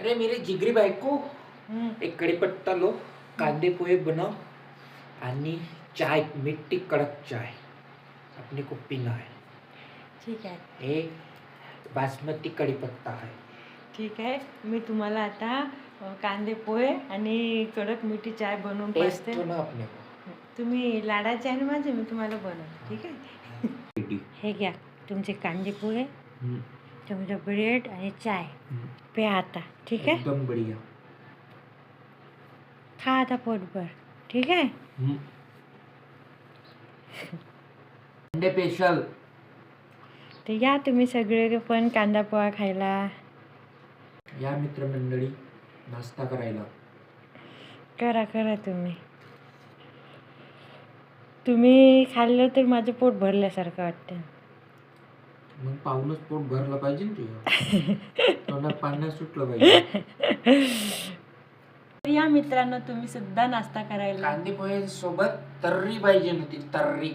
अरे मेरे जिगरी बायको, एक कढीपत्ता लो, कांदे पोहे बनाओ आणि चाय, मिट्टी कड़क चाय अपने को पीना है. ठीक आहे. हे बासमती कढीपत्ता आहे. ठीक आहे. मी तुम्हाला आता कांदे पोहे आणि कडक मिठी चाय बनवून टेस्ट पाजते. तो ना अपने को. तुम्ही लाडाचे आहे ना माझे, मी तुम्हाला बनवते. ठीक आहे. हे घ्या तुमचे कांदे पोहे, तुमचं ब्रेड आणि चाय प्या आता. ठीक आहे. एकदम बढ़िया. खा आता पोटभर. ठीक आहे. Sunday special. तर या तुम्ही सगळे पण कांदा पोहा खायला. या मित्रमंडळी नाश्ता करायला. करा करा तुम्ही खाल्लं तर माझं पोट भरल्यासारखं वाटतं. मग पाहूनच पोट भरलं पाहिजे ना तुझं. तोंडात पाणी सुटलं पाहिजे. या मित्रांनो तुम्ही सुद्धा नाश्ता करायला. कांदे पोहे सोबत तर्री पाहिजे ना, ती तर्री.